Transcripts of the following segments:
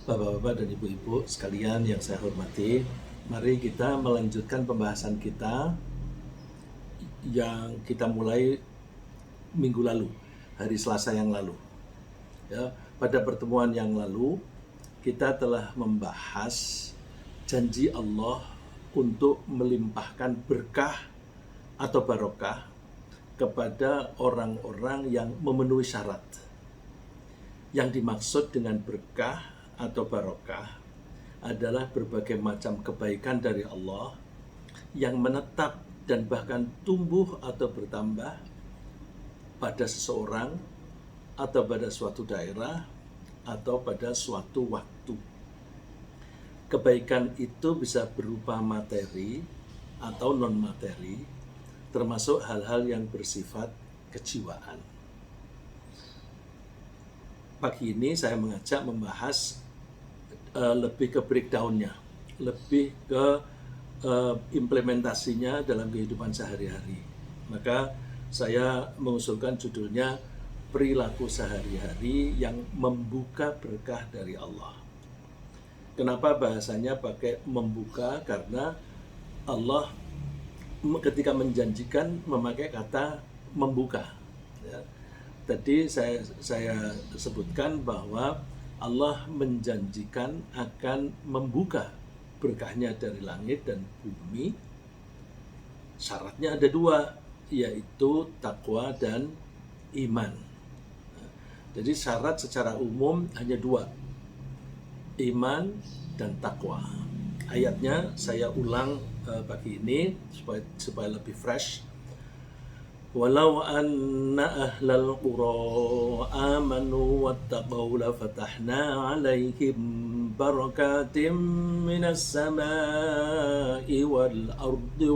Bapak-bapak dan ibu-ibu sekalian yang saya hormati, mari kita melanjutkan pembahasan kita yang kita mulai minggu lalu, hari Selasa yang lalu. Ya, pada pertemuan yang lalu kita telah membahas janji Allah untuk melimpahkan berkah atau barokah kepada orang-orang yang memenuhi syarat. Yang dimaksud dengan berkah atau barokah adalah berbagai macam kebaikan dari Allah yang menetap dan bahkan tumbuh atau bertambah pada seseorang atau pada suatu daerah atau pada suatu waktu. Kebaikan itu bisa berupa materi atau non-materi, termasuk hal-hal yang bersifat kejiwaan. Pagi ini saya mengajak membahas lebih ke breakdown-nya, lebih ke implementasinya dalam kehidupan sehari-hari. Maka saya mengusulkan judulnya perilaku sehari-hari yang membuka berkah dari Allah. Kenapa bahasanya pakai membuka? Karena Allah ketika menjanjikan memakai kata membuka. Ya. Tadi saya sebutkan bahwa Allah menjanjikan akan membuka berkahnya dari langit dan bumi. Syaratnya ada dua, yaitu takwa dan iman. Jadi syarat secara umum hanya dua, iman dan takwa. Ayatnya saya ulang pagi ini supaya lebih fresh. Walau anna ahlal qura amanu wattaqaw lafatahna 'alaihim barakatim minas samai wal ardi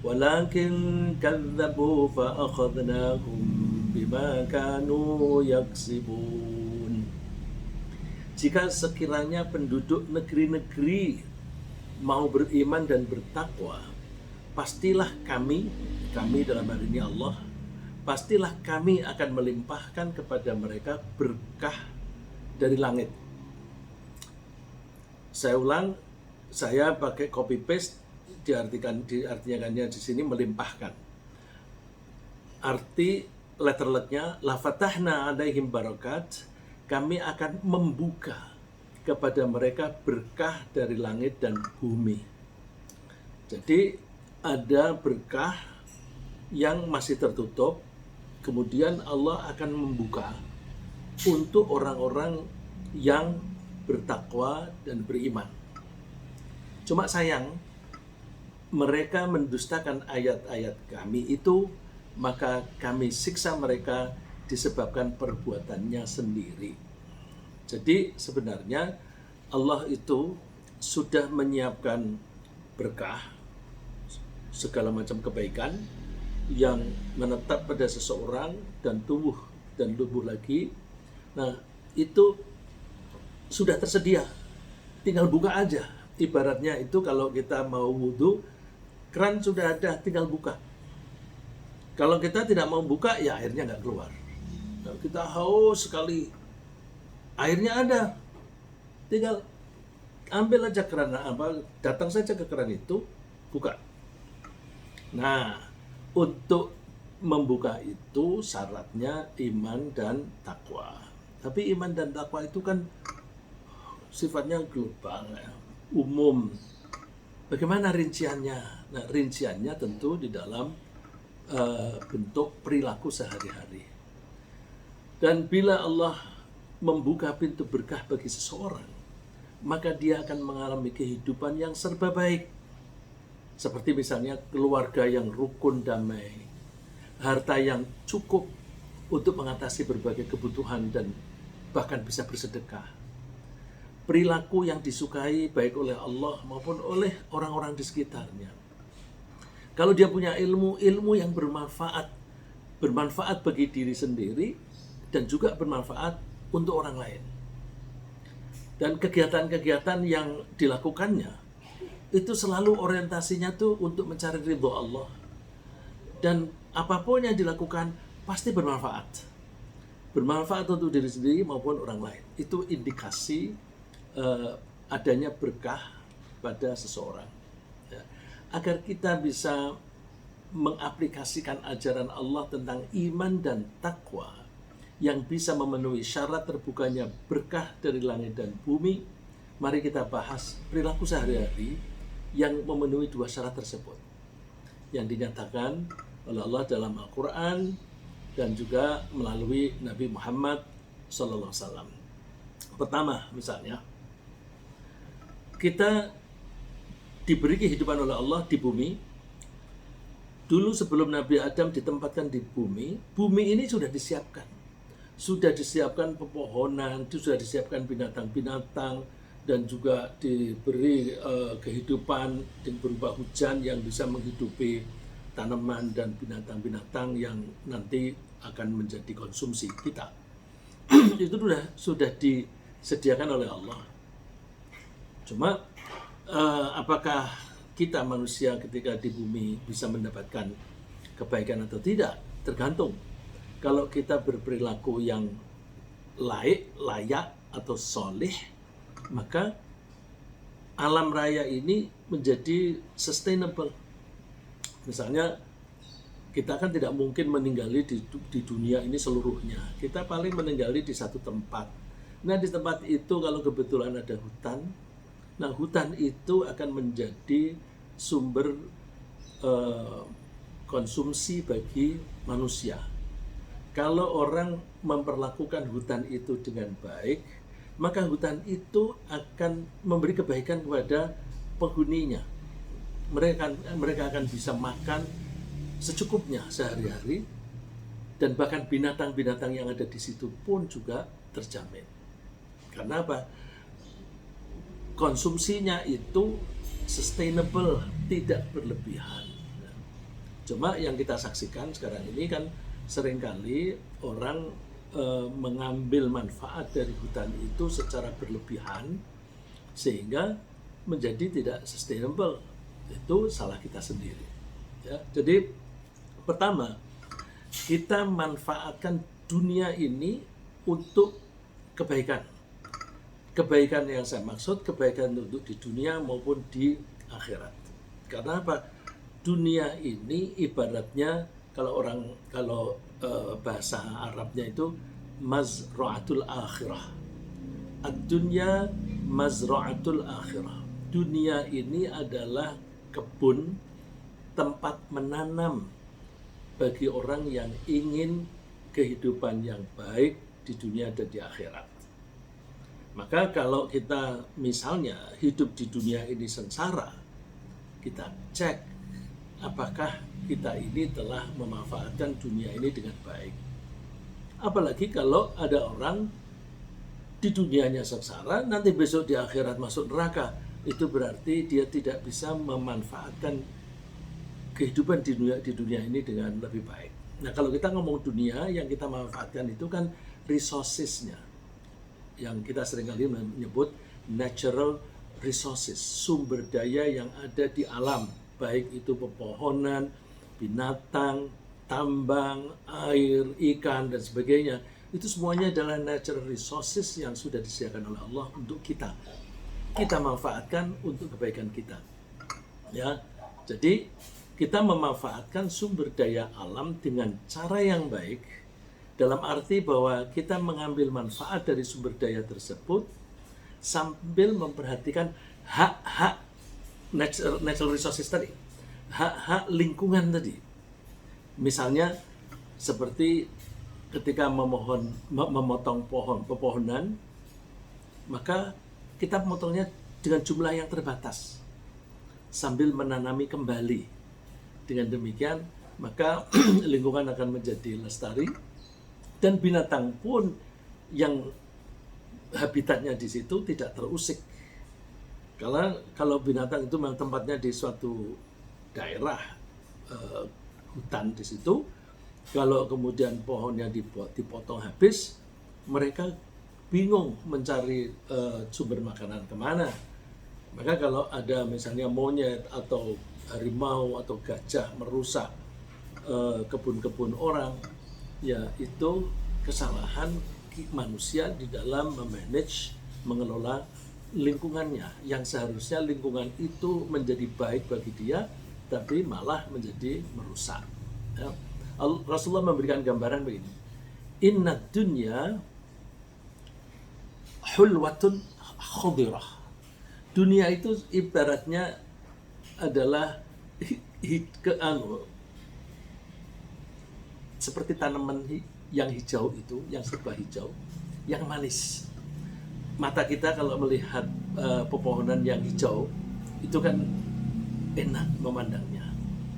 walakin kadzabu fa akhadnahum bima kanu yaksibun. Jika sekiranya penduduk negeri-negeri mau beriman dan bertakwa, pastilah kami dalam hal ini Allah, pastilah kami akan melimpahkan kepada mereka berkah dari langit. Saya ulang, saya pakai copy paste, diartikannya di sini melimpahkan. Arti letterletnya lafatahna alaihim barakat, kami akan membuka kepada mereka berkah dari langit dan bumi. Jadi ada berkah yang masih tertutup, kemudian Allah akan membuka untuk orang-orang yang bertakwa dan beriman. Cuma sayang, mereka mendustakan ayat-ayat kami itu, maka kami siksa mereka disebabkan perbuatannya sendiri. Jadi sebenarnya Allah itu sudah menyiapkan berkah, segala macam kebaikan yang menetap pada seseorang dan tumbuh dan tumbuh lagi. Nah, itu sudah tersedia, tinggal buka aja. Ibaratnya itu kalau kita mau wudhu, keran sudah ada, tinggal buka. Kalau kita tidak mau buka, ya airnya nggak keluar. Kalau kita haus sekali, airnya ada, tinggal ambil aja keran, datang saja ke keran itu, buka. Nah, untuk membuka itu syaratnya iman dan takwa. Tapi iman dan takwa itu kan sifatnya global, ya, umum. Bagaimana rinciannya? Nah, rinciannya tentu di dalam bentuk perilaku sehari-hari. Dan bila Allah membuka pintu berkah bagi seseorang, maka dia akan mengalami kehidupan yang serba baik. Seperti misalnya keluarga yang rukun damai, harta yang cukup untuk mengatasi berbagai kebutuhan dan bahkan bisa bersedekah. Perilaku yang disukai baik oleh Allah maupun oleh orang-orang di sekitarnya. Kalau dia punya ilmu yang bermanfaat bagi diri sendiri dan juga bermanfaat untuk orang lain. Dan kegiatan-kegiatan yang dilakukannya itu selalu orientasinya tuh untuk mencari ridho Allah. Dan apapun yang dilakukan pasti bermanfaat. bermanfaat untuk diri sendiri maupun orang lain. Itu indikasi adanya berkah pada seseorang. Ya. Agar kita bisa mengaplikasikan ajaran Allah tentang iman dan takwa yang bisa memenuhi syarat terbukanya berkah dari langit dan bumi, mari kita bahas perilaku sehari-hari yang memenuhi dua syarat tersebut yang dinyatakan oleh Allah dalam Al-Quran dan juga melalui Nabi Muhammad SAW. Pertama, misalnya, kita diberi kehidupan oleh Allah di bumi. Dulu sebelum Nabi Adam ditempatkan di bumi, bumi ini sudah disiapkan. Sudah disiapkan pepohonan, sudah disiapkan binatang-binatang, dan juga diberi kehidupan dengan berupa hujan yang bisa menghidupi tanaman dan binatang-binatang yang nanti akan menjadi konsumsi kita. Itu sudah disediakan oleh Allah. Cuma apakah kita manusia ketika di bumi bisa mendapatkan kebaikan atau tidak? Tergantung. Kalau kita berperilaku yang layak atau solih, maka alam raya ini menjadi sustainable. Misalnya, kita kan tidak mungkin meninggali di dunia ini seluruhnya. Kita paling meninggali di satu tempat. Nah, di tempat itu kalau kebetulan ada hutan, nah hutan itu akan menjadi sumber konsumsi bagi manusia. Kalau orang memperlakukan hutan itu dengan baik, maka hutan itu akan memberi kebaikan kepada penghuninya. Mereka akan bisa makan secukupnya sehari-hari, dan bahkan binatang-binatang yang ada di situ pun juga terjamin. Karena apa? Konsumsinya itu sustainable, tidak berlebihan. Cuma yang kita saksikan sekarang ini kan seringkali orang mengambil manfaat dari hutan itu secara berlebihan sehingga menjadi tidak sustainable. Itu salah kita sendiri. Ya, jadi pertama, kita manfaatkan dunia ini untuk kebaikan. Kebaikan yang saya maksud, kebaikan untuk di dunia maupun di akhirat. Karena apa? Dunia ini ibaratnya kalau bahasa Arabnya itu mazra'atul akhirah. Ad-dunya mazra'atul akhirah. Dunia ini adalah kebun, tempat menanam bagi orang yang ingin kehidupan yang baik di dunia dan di akhirat. Maka kalau kita misalnya hidup di dunia ini sengsara, kita cek apakah kita ini telah memanfaatkan dunia ini dengan baik. Apalagi kalau ada orang di dunianya sengsara, nanti besok di akhirat masuk neraka. Itu berarti dia tidak bisa memanfaatkan kehidupan di dunia ini dengan lebih baik. Nah, kalau kita ngomong dunia, yang kita manfaatkan itu kan resources-nya, yang kita seringkali menyebut natural resources, sumber daya yang ada di alam, baik itu pepohonan, binatang, tambang, air, ikan, dan sebagainya. Itu semuanya adalah natural resources yang sudah disediakan oleh Allah untuk kita. Kita manfaatkan untuk kebaikan kita. Ya, jadi kita memanfaatkan sumber daya alam dengan cara yang baik, dalam arti bahwa kita mengambil manfaat dari sumber daya tersebut sambil memperhatikan hak-hak natural resources tadi, hak-hak lingkungan tadi. Misalnya seperti ketika memotong pepohonan, maka kita memotongnya dengan jumlah yang terbatas sambil menanami kembali. Dengan demikian, maka lingkungan akan menjadi lestari, dan binatang pun yang habitatnya di situ tidak terusik. Kalau binatang itu memang tempatnya di suatu daerah hutan di situ, kalau kemudian pohonnya dipotong habis, mereka bingung mencari sumber makanan kemana. Maka kalau ada misalnya monyet atau harimau atau gajah merusak kebun-kebun orang, ya itu kesalahan manusia di dalam memanage, mengelola lingkungannya, yang seharusnya lingkungan itu menjadi baik bagi dia, tapi malah menjadi merusak. Ya. Rasulullah memberikan gambaran begini, inna dunya hulwatun khadirah. Dunia itu ibaratnya adalah seperti tanaman yang hijau itu, yang serba hijau, yang manis. Mata kita kalau melihat pepohonan yang hijau, itu kan enak memandangnya.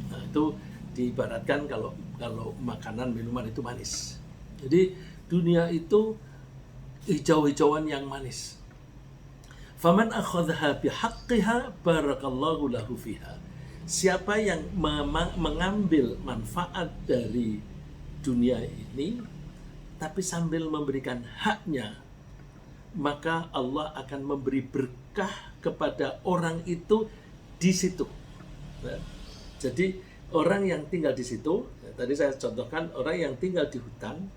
Nah, itu diibaratkan kalau makanan, minuman itu manis. Jadi dunia itu hijau-hijauan yang manis. Faman akhadha bihaqqiha barakallahu lahu fiha. Siapa yang mengambil manfaat dari dunia ini tapi sambil memberikan haknya, maka Allah akan memberi berkah kepada orang itu di situ. Nah, jadi orang yang tinggal di situ, tadi saya contohkan orang yang tinggal di hutan,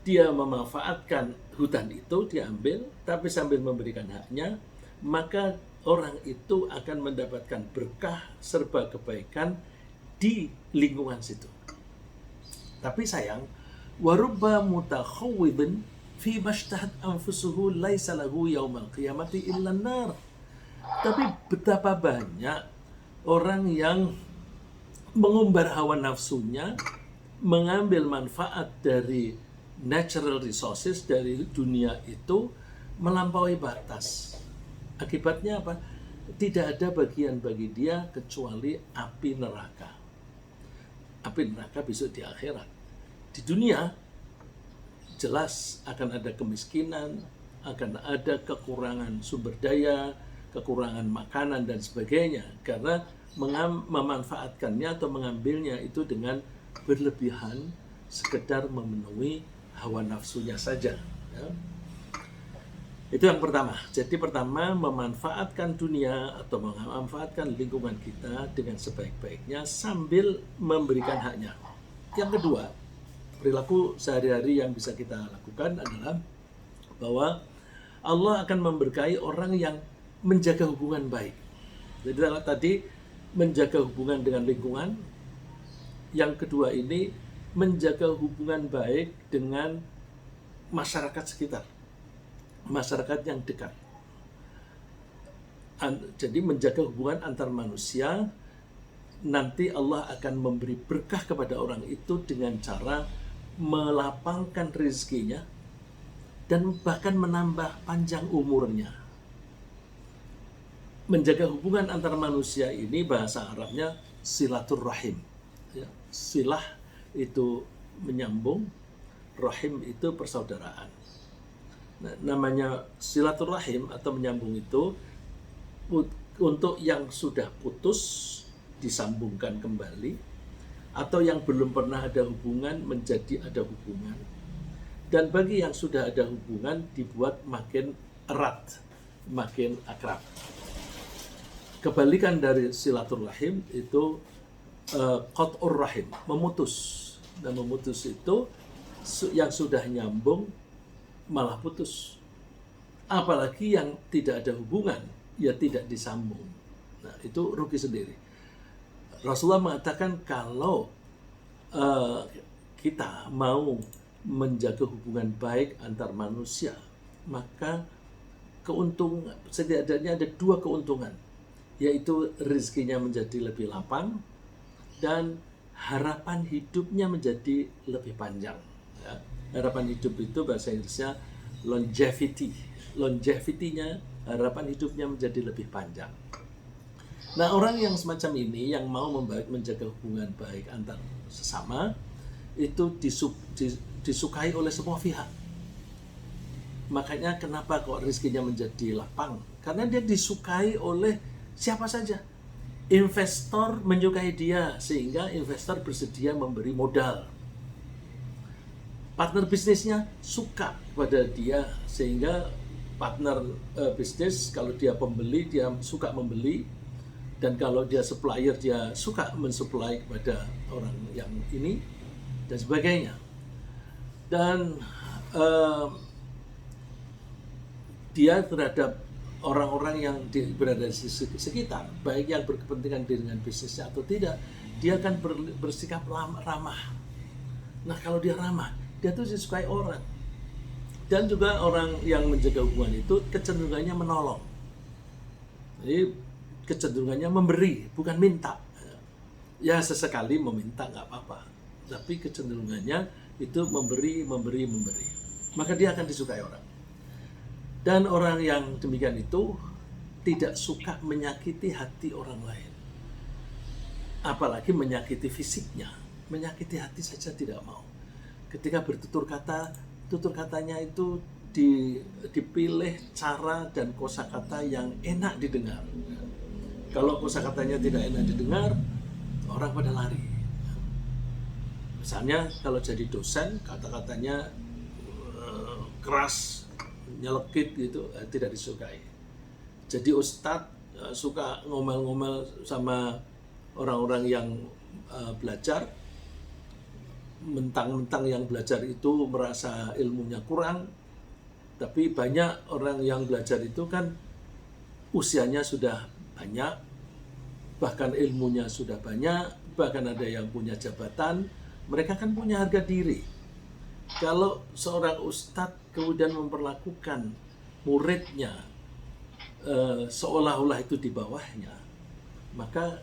dia memanfaatkan hutan itu, diambil, tapi sambil memberikan haknya, maka orang itu akan mendapatkan berkah serba kebaikan di lingkungan situ. Tapi sayang, warubba mutakhawwidin fi mashtahat anfusuhu laisa lahu yaumal qiyamati illa nar. Tapi betapa banyak orang yang mengumbar hawa nafsunya, mengambil manfaat dari natural resources, dari dunia itu melampaui batas. Akibatnya apa? Tidak ada bagian bagi dia kecuali api neraka. Api neraka besok di akhirat. Di dunia jelas akan ada kemiskinan, akan ada kekurangan sumber daya, kekurangan makanan dan sebagainya, karena memanfaatkannya atau mengambilnya itu dengan berlebihan, sekedar memenuhi hawa nafsunya saja. Ya. Itu yang pertama. Jadi pertama, memanfaatkan dunia atau memanfaatkan lingkungan kita dengan sebaik-baiknya sambil memberikan haknya. Yang kedua, perilaku sehari-hari yang bisa kita lakukan adalah bahwa Allah akan memberkahi orang yang menjaga hubungan baik. Jadi tadi menjaga hubungan dengan lingkungan. Yang kedua ini menjaga hubungan baik dengan masyarakat sekitar, masyarakat yang dekat. Jadi menjaga hubungan antar manusia, nanti Allah akan memberi berkah kepada orang itu dengan cara melapangkan rezekinya dan bahkan menambah panjang umurnya. Menjaga hubungan antar manusia ini bahasa Arabnya silaturrahim. Ya, silah itu menyambung, rahim itu persaudaraan. Nah, namanya silaturrahim atau menyambung itu untuk yang sudah putus disambungkan kembali, atau yang belum pernah ada hubungan menjadi ada hubungan, dan bagi yang sudah ada hubungan dibuat makin erat, makin akrab. Kebalikan dari silaturrahim itu qat'ur rahim, memutus. Dan memutus itu yang sudah nyambung malah putus. Apalagi yang tidak ada hubungan, ya tidak disambung. Nah, itu rugi sendiri. Rasulullah mengatakan kalau kita mau menjaga hubungan baik antar manusia, maka keuntungan, setidaknya ada dua keuntungan, yaitu rezekinya menjadi lebih lapang dan harapan hidupnya menjadi lebih panjang. Ya. Harapan hidup itu bahasa Inggrisnya longevity. Longevity-nya, harapan hidupnya menjadi lebih panjang. Nah, orang yang semacam ini yang mau menjaga hubungan baik antar sesama itu disukai oleh semua pihak. Makanya kenapa kok rezekinya menjadi lapang? Karena dia disukai oleh siapa saja. Investor menyukai dia sehingga investor bersedia memberi modal. Partner bisnisnya suka pada dia sehingga partner bisnis, kalau dia pembeli dia suka membeli. Dan kalau dia supplier, dia suka mensupply kepada orang yang ini, dan sebagainya. Dan eh, dia terhadap orang-orang yang berada di sekitar, baik yang berkepentingan dengan bisnisnya atau tidak, dia akan bersikap ramah. Nah, kalau dia ramah, dia tuh disukai orang. Dan juga orang yang menjaga hubungan itu kecenderungannya menolong. Jadi kecenderungannya memberi, bukan minta. Ya sesekali meminta nggak apa-apa, tapi kecenderungannya itu memberi. Maka dia akan disukai orang. Dan orang yang demikian itu tidak suka menyakiti hati orang lain. Apalagi menyakiti fisiknya. Menyakiti hati saja tidak mau. Ketika bertutur kata, tutur katanya itu dipilih cara dan kosakata yang enak didengar. Kalau kosakatanya tidak enak didengar, orang pada lari. Misalnya kalau jadi dosen, kata-katanya keras, nyelekit gitu, tidak disukai. Jadi ustadz suka ngomel-ngomel sama orang-orang yang belajar, mentang-mentang yang belajar itu merasa ilmunya kurang, tapi banyak orang yang belajar itu kan usianya sudah banyak, bahkan ilmunya sudah banyak, bahkan ada yang punya jabatan, mereka kan punya harga diri. Kalau seorang ustadz kemudian memperlakukan muridnya seolah-olah itu di bawahnya, maka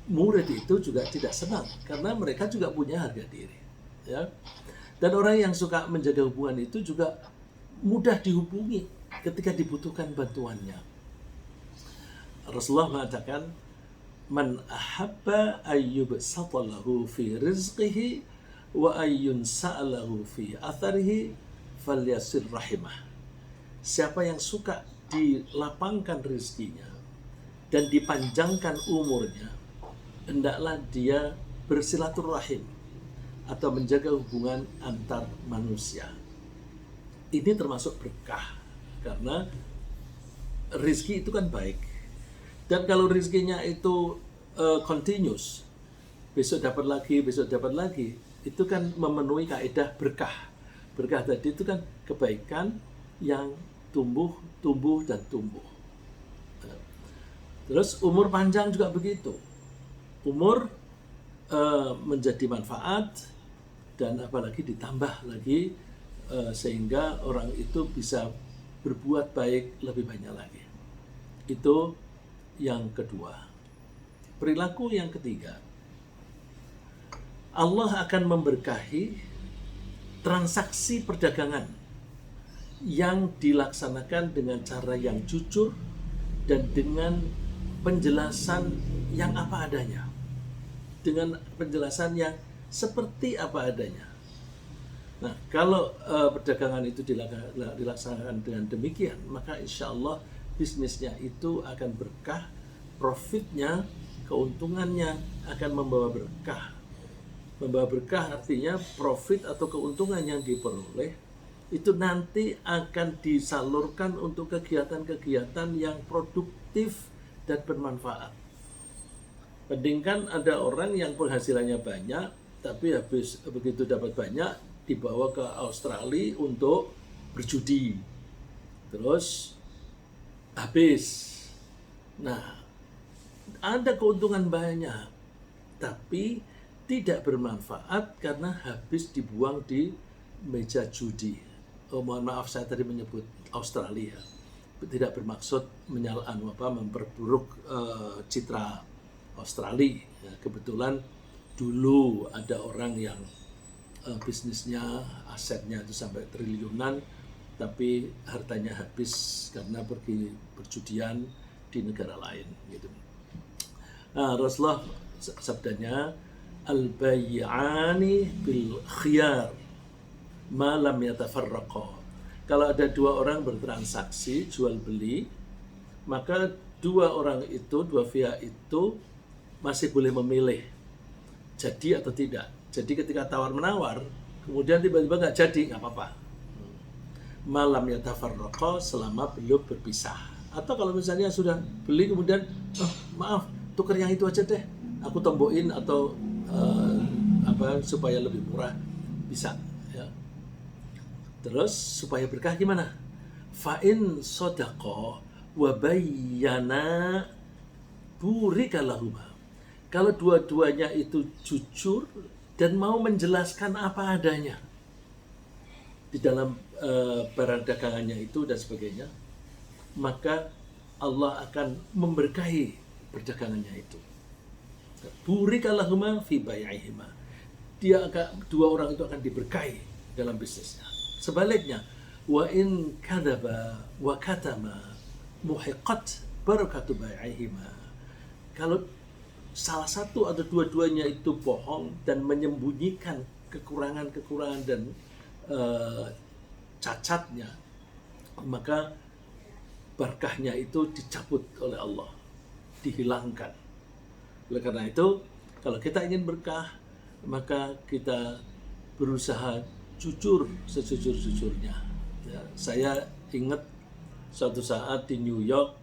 murid itu juga tidak senang karena mereka juga punya harga diri. Ya. Dan orang yang suka menjaga hubungan itu juga mudah dihubungi ketika dibutuhkan bantuannya. Rasulullah mengatakan, "Man ahabba ayyubsata lahu fi rizqihi wa ayyun sa'alahu fi atharihi falyasir rahimah." Siapa yang suka dilapangkan rezekinya dan dipanjangkan umurnya, hendaklah dia bersilaturahim atau menjaga hubungan antar manusia. Ini termasuk berkah karena rezeki itu kan baik. Dan kalau rezekinya itu continuous, besok dapat lagi, itu kan memenuhi kaidah berkah. Berkah tadi itu kan kebaikan yang tumbuh dan tumbuh. Terus umur panjang juga begitu. Umur menjadi manfaat dan apalagi ditambah lagi sehingga orang itu bisa berbuat baik lebih banyak lagi. Itu yang kedua. Perilaku yang ketiga, Allah akan memberkahi transaksi perdagangan yang dilaksanakan dengan cara yang jujur dan dengan penjelasan yang apa adanya. Dengan penjelasan yang seperti apa adanya. Nah, kalau perdagangan itu dilaksanakan dengan demikian, maka insya Allah bisnisnya itu akan berkah, profitnya, keuntungannya akan membawa berkah. Membawa berkah artinya profit atau keuntungan yang diperoleh itu nanti akan disalurkan untuk kegiatan-kegiatan yang produktif dan bermanfaat. Bandingkan ada orang yang penghasilannya banyak, tapi habis begitu dapat banyak dibawa ke Australia untuk berjudi. Terus habis. Nah, ada keuntungan banyak, tapi tidak bermanfaat karena habis dibuang di meja judi. Oh, mohon maaf saya tadi menyebut Australia. Tidak bermaksud memperburuk citra Australia. Ya, kebetulan dulu ada orang yang bisnisnya, asetnya itu sampai triliunan, tapi hartanya habis karena pergi perjudian di negara lain gitu. Nah, Rasulullah sabdanya, al-bay'ani bil khiyar ma lam yatafarraqa. Kalau ada dua orang bertransaksi jual beli, maka dua pihak itu masih boleh memilih jadi atau tidak. Jadi ketika tawar menawar, kemudian tiba-tiba nggak jadi, nggak apa-apa. Malam yatafarraqa, selama belum berpisah. Atau kalau misalnya sudah beli kemudian, maaf, tukar yang itu aja deh, aku tombokin atau supaya lebih murah, bisa. Ya. Terus supaya berkah gimana? Fa'in sodaqo wa bayyana burika lahuma. Kalau dua-duanya itu jujur dan mau menjelaskan apa adanya di dalam barang dagangannya itu dan sebagainya, maka Allah akan memberkahi perdagangannya itu. Burika lahuma fi bai'ihima. Dua orang itu akan diberkahi dalam bisnisnya. Sebaliknya, wa in kadzaba wa katama muhiqat barakatu bai'ihima. Kalau salah satu atau dua-duanya itu bohong dan menyembunyikan kekurangan-kekurangan dan cacatnya, maka berkahnya itu dicabut oleh Allah, dihilangkan. Oleh karena itu, kalau kita ingin berkah, maka kita berusaha jujur sejujur-jujurnya. Ya, saya ingat suatu saat di New York,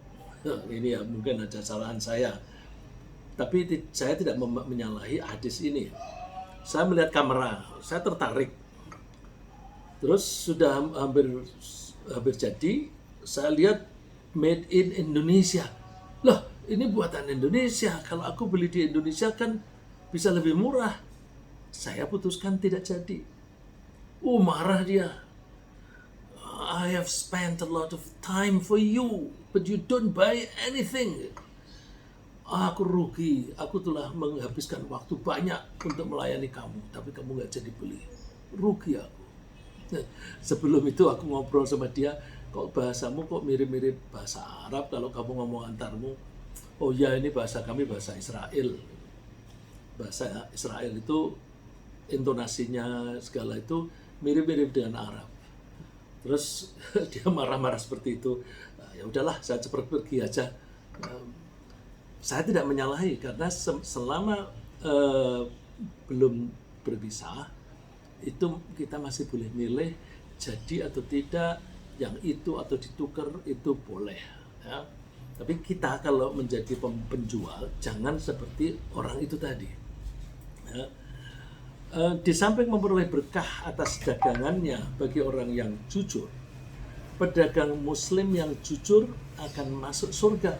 ini ya mungkin ada kesalahan saya, tapi saya tidak menyalahi hadis ini. Saya melihat kamera, saya tertarik. Terus sudah hampir jadi, saya lihat made in Indonesia. Loh, ini buatan Indonesia. Kalau aku beli di Indonesia kan bisa lebih murah. Saya putuskan tidak jadi. Marah dia. I have spent a lot of time for you, but you don't buy anything. Aku rugi. Aku telah menghabiskan waktu banyak untuk melayani kamu, tapi kamu nggak jadi beli. Rugi aku. Sebelum itu aku ngobrol sama dia, kok bahasamu kok mirip-mirip bahasa Arab kalau kamu ngomong antarmu. Oh ya, ini bahasa kami bahasa Israel. Bahasa Israel itu intonasinya segala itu mirip-mirip dengan Arab. Terus dia marah-marah seperti itu. Ya udahlah, saya cepat pergi aja. Saya tidak menyalahi karena selama belum berpisah itu kita masih boleh milih jadi atau tidak, yang itu atau ditukar itu boleh. Ya. Tapi kita kalau menjadi penjual jangan seperti orang itu tadi. Ya. Di samping memperoleh berkah atas dagangannya bagi orang yang jujur, pedagang muslim yang jujur akan masuk surga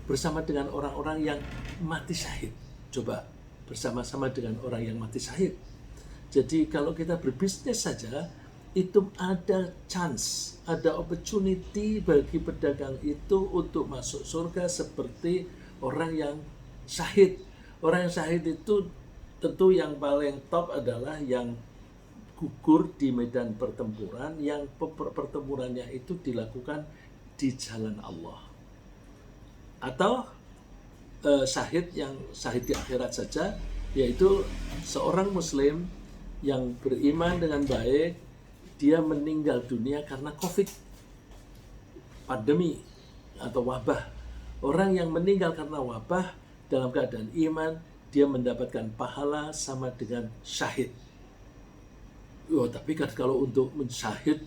bersama dengan orang-orang yang mati syahid. Coba bersama-sama dengan orang yang mati syahid. Jadi kalau kita berbisnis saja, itu ada chance, ada opportunity bagi pedagang itu untuk masuk surga seperti orang yang syahid. Orang yang syahid itu tentu yang paling top adalah yang gugur di medan pertempuran, yang pertempurannya itu dilakukan di jalan Allah. Atau syahid yang syahid di akhirat saja, yaitu seorang muslim yang beriman dengan baik, dia meninggal dunia karena COVID, pandemi atau wabah. Orang yang meninggal karena wabah dalam keadaan iman, dia mendapatkan pahala sama dengan syahid. Tapi kan kalau untuk mensyahid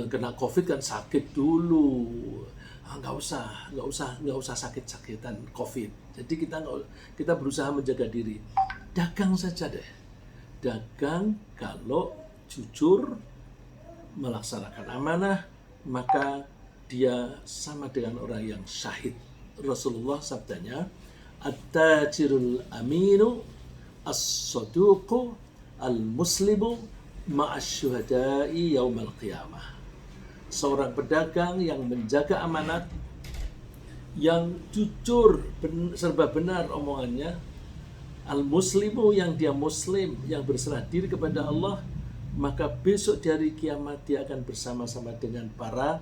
kena COVID kan sakit dulu. Nggak usah sakit-sakitan COVID. Jadi kita berusaha menjaga diri. Dagang saja deh. Dagang kalau jujur melaksanakan amanah, maka dia sama dengan orang yang syahid. Rasulullah sabdanya, at-tajirul aminu as-saduqu al-muslimu ma'asyuhada'i yaumal qiyamah. Seorang pedagang yang menjaga amanat, yang jujur, serba benar omongannya, al-muslimu yang dia muslim, yang berserah diri kepada Allah, maka besok di hari kiamat dia akan bersama-sama dengan para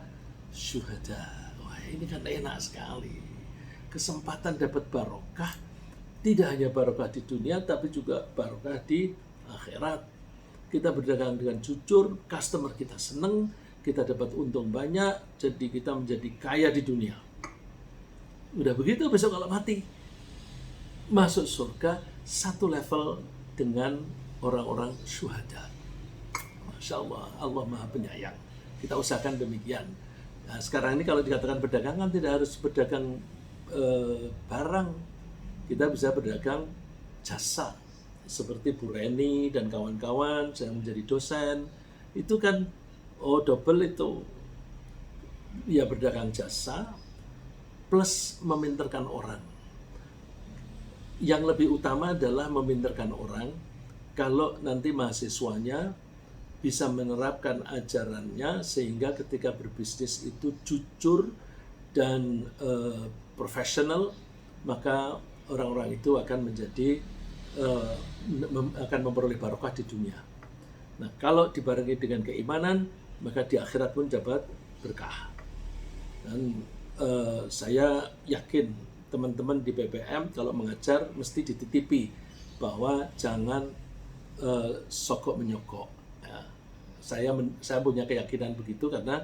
syuhada. Wah, ini kan enak sekali. Kesempatan dapat barokah, tidak hanya barokah di dunia, tapi juga barokah di akhirat. Kita berdagang dengan jujur, customer kita senang, kita dapat untung banyak, jadi kita menjadi kaya di dunia. Udah begitu, besok kalau mati, masuk surga satu level dengan orang-orang syuhada. Masya Allah, Allah Maha Penyayang. Kita usahakan demikian. Nah, sekarang ini kalau dikatakan perdagangan, tidak harus berdagang barang. Kita bisa berdagang jasa. Seperti Bu Reni dan kawan-kawan yang menjadi dosen. Itu kan Oh, double itu ya berdagang jasa plus meminterkan orang. Yang lebih utama adalah meminterkan orang. Kalau nanti mahasiswanya bisa menerapkan ajarannya sehingga ketika berbisnis itu jujur dan profesional, maka orang-orang itu akan menjadi akan memperoleh barokah di dunia. Nah, kalau dibarengi dengan keimanan, maka di akhirat pun dapat berkah. Dan saya yakin teman-teman di PPM kalau mengajar mesti dititipi bahwa jangan sokok menyokok. Ya, saya punya keyakinan begitu karena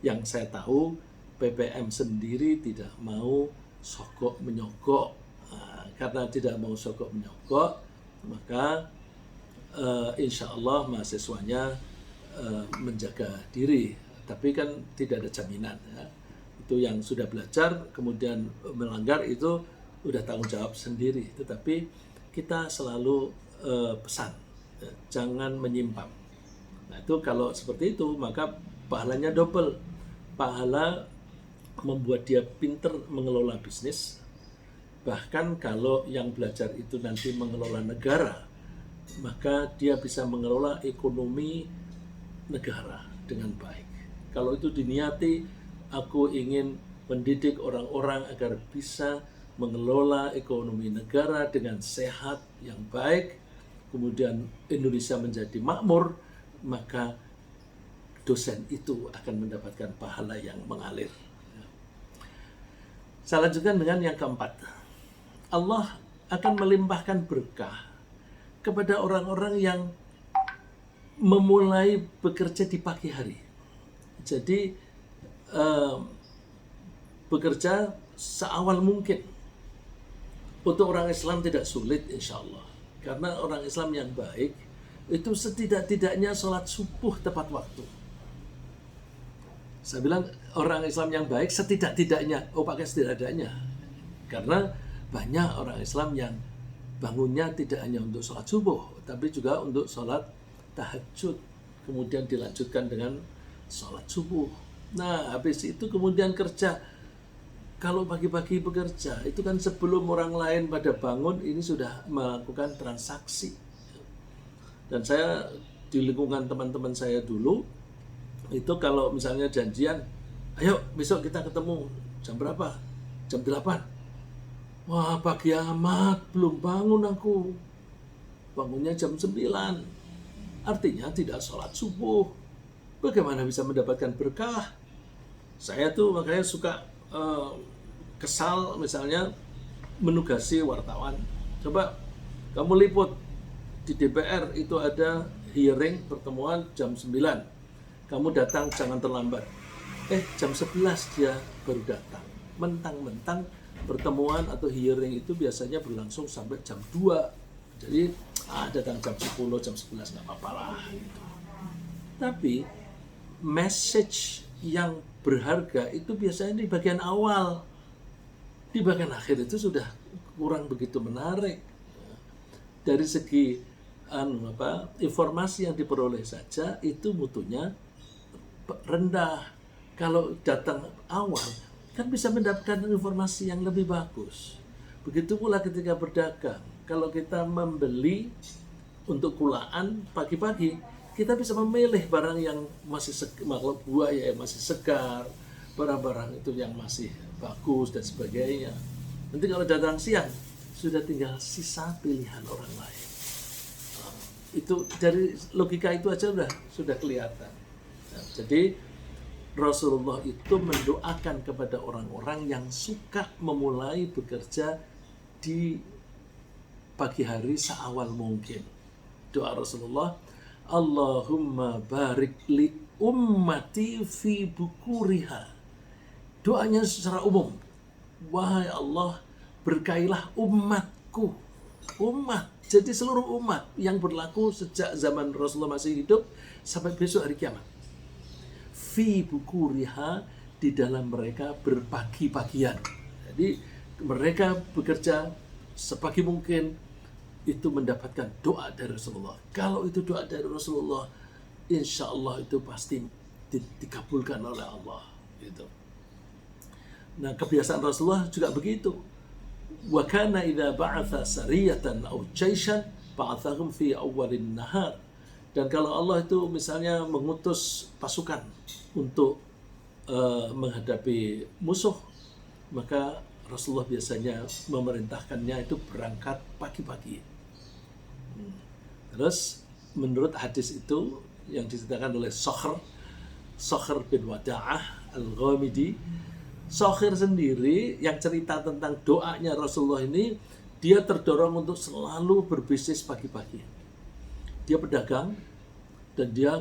yang saya tahu PPM sendiri tidak mau sokok menyokok. Nah, karena tidak mau sokok menyokok, maka insya Allah mahasiswanya menjaga diri. Tapi kan tidak ada jaminan. Ya. Itu yang sudah belajar kemudian melanggar itu udah tanggung jawab sendiri. Tetapi kita selalu pesan, ya, jangan menyimpang. Nah itu kalau seperti itu maka pahalanya double. Pahala membuat dia pinter mengelola bisnis. Bahkan kalau yang belajar itu nanti mengelola negara, maka dia bisa mengelola ekonomi negara dengan baik. Kalau itu diniati, aku ingin mendidik orang-orang agar bisa mengelola ekonomi negara dengan sehat yang baik, kemudian Indonesia menjadi makmur, maka dosen itu akan mendapatkan pahala yang mengalir. Saya lanjutkan dengan yang keempat. Allah akan melimpahkan berkah kepada orang-orang yang memulai bekerja di pagi hari. Jadi bekerja seawal mungkin. Untuk orang Islam tidak sulit insya Allah. Karena orang Islam yang baik itu setidak-tidaknya sholat subuh tepat waktu. Saya bilang orang Islam yang baik setidak-tidaknya, pakai setidak-tidaknya. Karena banyak orang Islam yang bangunnya tidak hanya untuk sholat subuh, tapi juga untuk sholat tahajud. Kemudian dilanjutkan dengan sholat subuh. Nah, habis itu kemudian kerja. Kalau pagi-pagi bekerja, itu kan sebelum orang lain pada bangun, ini sudah melakukan transaksi. Dan saya di lingkungan teman-teman saya dulu, itu kalau misalnya janjian, ayo besok kita ketemu, jam berapa? Jam 8. Wah, pagi amat, belum bangun aku. Bangunnya jam 9. Artinya tidak sholat subuh. Bagaimana bisa mendapatkan berkah? Saya tuh makanya suka kesal misalnya menugasi wartawan. Coba kamu liput di DPR itu ada hearing pertemuan jam 9. Kamu datang jangan terlambat. Jam 11 dia baru datang. Mentang-mentang pertemuan atau hearing itu biasanya berlangsung sampai jam 2. Jadi datang jam 10, jam 11 nggak apa-apa lah. Gitu. Tapi message yang berharga itu biasanya di bagian awal. Di bagian akhir itu sudah kurang begitu menarik. Dari segi informasi yang diperoleh saja itu mutunya rendah. Kalau datang awal kan bisa mendapatkan informasi yang lebih bagus. Begitu pula ketika berdagang. Kalau kita membeli untuk kulaan pagi-pagi, kita bisa memilih barang yang masih kalau buah ya masih segar, barang-barang itu yang masih bagus dan sebagainya. Nanti kalau datang siang sudah tinggal sisa pilihan orang lain. Itu dari logika itu aja sudah kelihatan. Nah, jadi Rasulullah itu mendoakan kepada orang-orang yang suka memulai bekerja di pagi hari seawal mungkin. Doa Rasulullah, Allahumma barik li ummati fi bukuriha. Doanya secara umum. Wahai Allah, berkailah umatku. Umat, jadi seluruh umat yang berlaku sejak zaman Rasulullah masih hidup sampai besok hari kiamat. Fi bukuriha, di dalam mereka berpagi-pagian. Jadi mereka bekerja sepagi mungkin, itu mendapatkan doa dari Rasulullah. Kalau itu doa dari Rasulullah, insya Allah itu pasti dikabulkan oleh Allah gitu. Nah, kebiasaan Rasulullah juga begitu. Wa kana idza ba'atha sariyatan aw jaishan ba'athahum fi awwalin nahar. Dan kalau Allah itu misalnya mengutus pasukan untuk menghadapi musuh, maka Rasulullah biasanya memerintahkannya itu berangkat pagi-pagi. Terus menurut hadis itu yang diceritakan oleh Sakhr bin Wada'ah Al-Ghamidi, Sakhr sendiri yang cerita tentang doanya Rasulullah ini, dia terdorong untuk selalu berbisnis pagi-pagi. Dia pedagang dan dia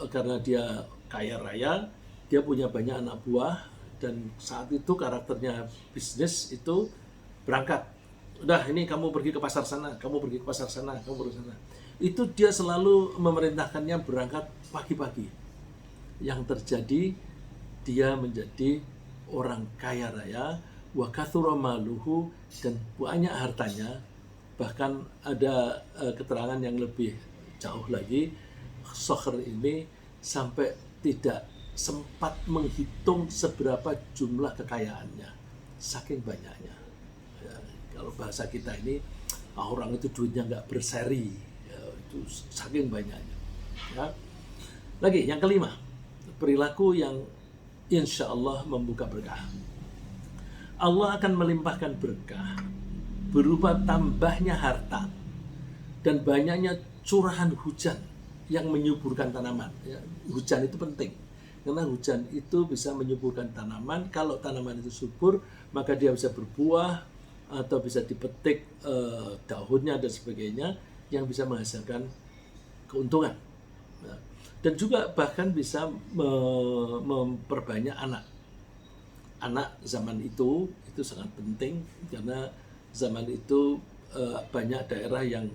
karena dia kaya raya, dia punya banyak anak buah, dan saat itu karakternya bisnis itu berangkat. Udah, ini kamu pergi ke pasar sana, kamu pergi ke pasar sana, kamu pergi ke sana. Itu dia selalu memerintahkannya berangkat pagi-pagi. Yang terjadi, dia menjadi orang kaya raya, wa kathura maluhu, dan banyak hartanya. Bahkan ada keterangan yang lebih jauh lagi, Sakhr ini sampai tidak sempat menghitung seberapa jumlah kekayaannya, saking banyaknya. Ya, kalau bahasa kita ini, orang itu duitnya nggak berseri, ya, itu saking banyaknya. Ya. Lagi yang kelima, perilaku yang insya Allah membuka berkah. Allah akan melimpahkan berkah berupa tambahnya harta dan banyaknya curahan hujan yang menyuburkan tanaman. Ya, hujan itu penting. Karena hujan itu bisa menyuburkan tanaman. Kalau tanaman itu subur, maka dia bisa berbuah atau bisa dipetik daunnya dan sebagainya, yang bisa menghasilkan keuntungan. Nah, dan juga bahkan bisa memperbanyak anak. Anak zaman itu sangat penting, karena zaman itu banyak daerah yang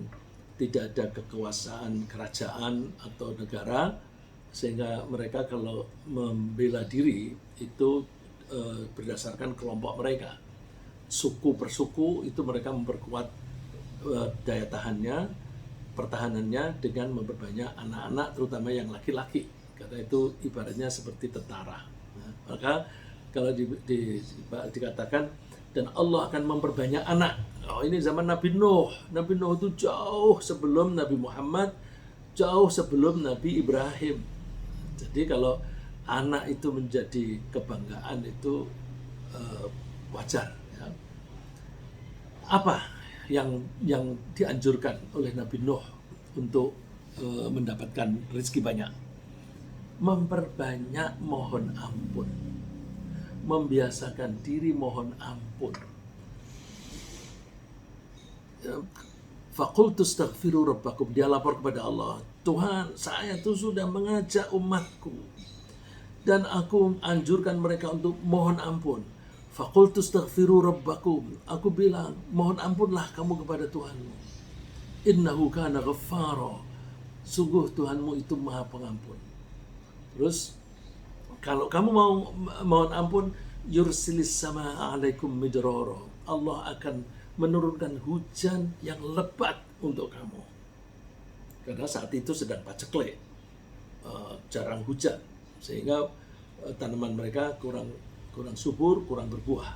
tidak ada kekuasaan kerajaan atau negara, sehingga mereka kalau membela diri itu berdasarkan kelompok mereka, suku per suku, itu mereka memperkuat daya tahannya, pertahanannya dengan memperbanyak anak-anak, terutama yang laki-laki, karena itu ibaratnya seperti tentara. Nah, maka kalau dikatakan dan Allah akan memperbanyak anak, ini zaman Nabi Nuh. Nabi Nuh itu jauh sebelum Nabi Muhammad, jauh sebelum Nabi Ibrahim. Jadi kalau anak itu menjadi kebanggaan itu wajar. Ya. Apa yang dianjurkan oleh Nabi Nuh untuk mendapatkan rezeki banyak? Memperbanyak mohon ampun, membiasakan diri mohon ampun. Faqultu astaghfiru rabbakum, dia lapor kepada Allah, Tuhan, saya tuh sudah mengajak umatku dan aku anjurkan mereka untuk mohon ampun. Faqultu astaghfiru rabbakum, aku bilang mohon ampunlah kamu kepada Tuhanmu. Innahu kana ghaffara, sungguh Tuhanmu itu maha pengampun. Terus kalau kamu mau mohon ampun, yursilis sama alaikum midrara, Allah akan menurunkan hujan yang lebat untuk kamu. Karena saat itu sedang paceklik, jarang hujan, sehingga tanaman mereka kurang subur, kurang berbuah.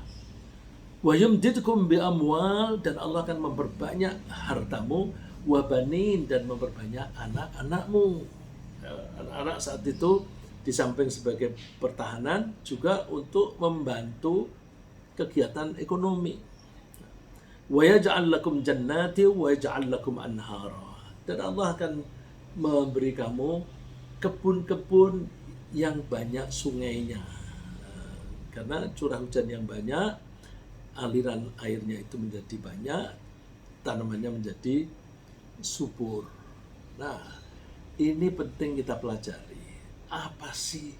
Wa yumdidkum bi amwal, dan Allah akan memperbanyak hartamu, wa banin, dan memperbanyak anak-anakmu. Anak-anak saat itu di samping sebagai pertahanan juga untuk membantu kegiatan ekonomi. Wa yaj'al lakum jannati wa yaj'al lakum anhara, dan Allah akan memberi kamu kebun-kebun yang banyak sungainya. Karena curah hujan yang banyak, aliran airnya itu menjadi banyak, tanamannya menjadi subur. Nah, ini penting kita pelajari. Apa sih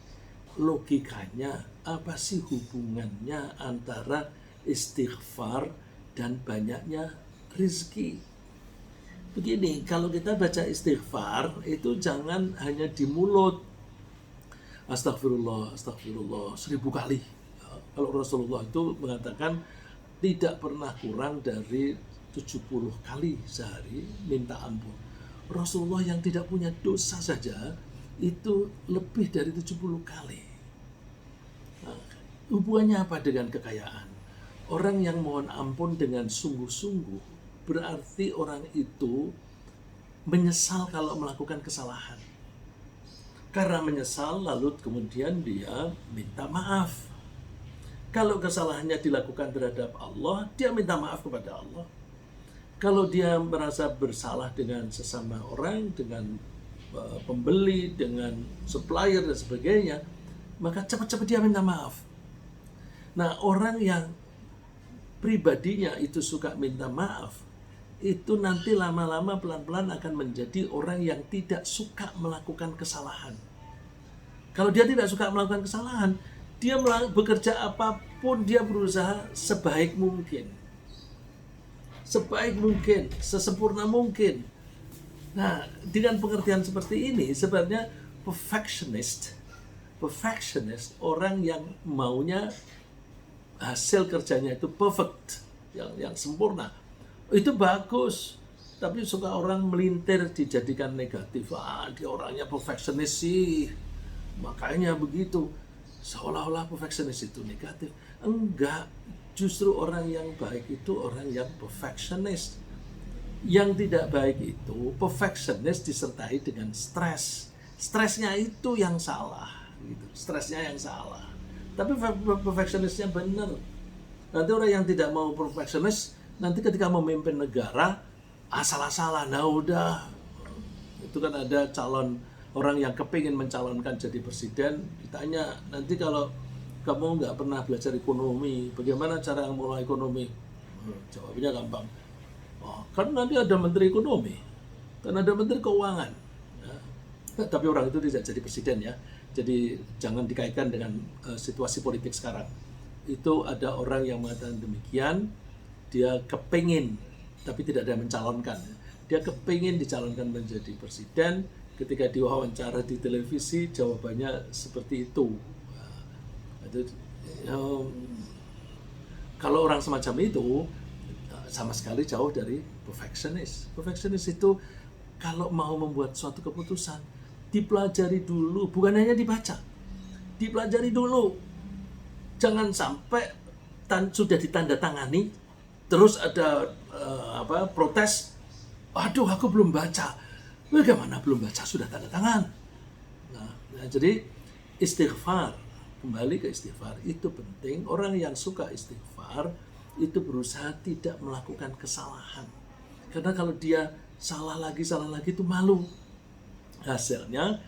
logikanya? Apa sih hubungannya antara istighfar dan banyaknya rezeki? Begini, kalau kita baca istighfar itu jangan hanya di mulut, astagfirullah, astagfirullah 1000 kali. Kalau Rasulullah itu mengatakan tidak pernah kurang dari 70 kali sehari minta ampun. Rasulullah yang tidak punya dosa saja itu lebih dari 70 kali. Nah, hubungannya apa dengan kekayaan? Orang yang mohon ampun dengan sungguh-sungguh berarti orang itu menyesal kalau melakukan kesalahan. Karena menyesal lalu kemudian dia minta maaf. Kalau kesalahannya dilakukan terhadap Allah, dia minta maaf kepada Allah. Kalau dia merasa bersalah dengan sesama orang, dengan pembeli, dengan supplier dan sebagainya, maka cepat-cepat dia minta maaf. Nah, orang yang pribadinya itu suka minta maaf, itu nanti lama-lama pelan-pelan akan menjadi orang yang tidak suka melakukan kesalahan. Kalau dia tidak suka melakukan kesalahan, dia bekerja apapun, dia berusaha sebaik mungkin. Sebaik mungkin, sesempurna mungkin. Nah, dengan pengertian seperti ini, sebenarnya perfectionist, orang yang maunya hasil kerjanya itu perfect, yang sempurna, itu bagus. Tapi suka orang melintir dijadikan negatif. Dia orangnya perfectionist sih, makanya begitu. Seolah-olah perfectionist itu negatif. Enggak, justru orang yang baik itu orang yang perfectionist. Yang tidak baik itu perfectionist disertai dengan stres. Stresnya itu yang salah, gitu. Stresnya yang salah. Tapi perfectionistnya benar. Nanti orang yang tidak mau perfectionist, nanti ketika memimpin negara, salah-salah. Nah udah, itu kan ada calon orang yang kepingin mencalonkan jadi presiden, ditanya, nanti kalau kamu nggak pernah belajar ekonomi, bagaimana cara mengelola ekonomi? Jawabnya gampang. Kan nanti ada menteri ekonomi, kan ada menteri keuangan. Ya. Tapi orang itu tidak jadi presiden ya. Jadi jangan dikaitkan dengan situasi politik sekarang. Itu ada orang yang mengatakan demikian, dia kepingin, tapi tidak ada mencalonkan. Dia kepingin dicalonkan menjadi presiden, ketika diwawancara di televisi jawabannya seperti itu. Kalau orang semacam itu sama sekali jauh dari perfectionist. Perfectionist itu kalau mau membuat suatu keputusan, dipelajari dulu, bukan hanya dibaca. Dipelajari dulu. Jangan sampai sudah ditandatangani, terus ada protes, aduh aku belum baca. Bagaimana belum baca sudah tanda tangan? Nah, jadi istighfar, kembali ke istighfar, itu penting. Orang yang suka istighfar, itu berusaha tidak melakukan kesalahan. Karena kalau dia salah lagi itu malu. Hasilnya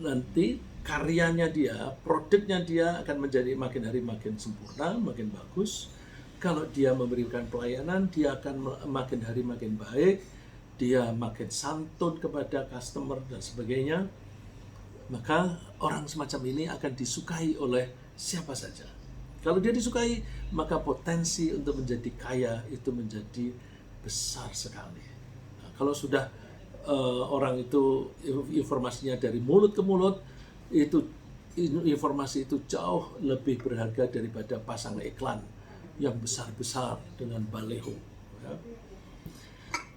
nanti karyanya dia, produknya dia akan menjadi makin hari makin sempurna, makin bagus. Kalau dia memberikan pelayanan, dia akan makin hari makin baik, dia makin santun kepada customer dan sebagainya. Maka orang semacam ini akan disukai oleh siapa saja. Kalau dia disukai, maka potensi untuk menjadi kaya itu menjadi besar sekali. Nah, kalau sudah orang itu informasinya dari mulut ke mulut, itu informasi itu jauh lebih berharga daripada pasang iklan yang besar-besar dengan baleho. Ya.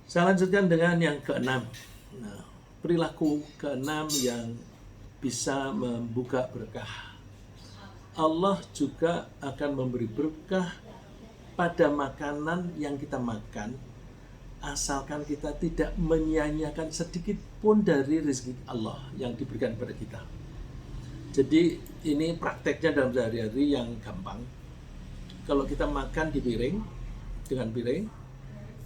Saya lanjutkan dengan yang keenam. Nah, perilaku keenam yang bisa membuka berkah. Allah juga akan memberi berkah pada makanan yang kita makan, asalkan kita tidak menyia-nyiakan sedikit pun dari rezeki Allah yang diberikan kepada kita. Jadi ini prakteknya dalam sehari-hari yang gampang. Kalau kita makan di piring, dengan piring,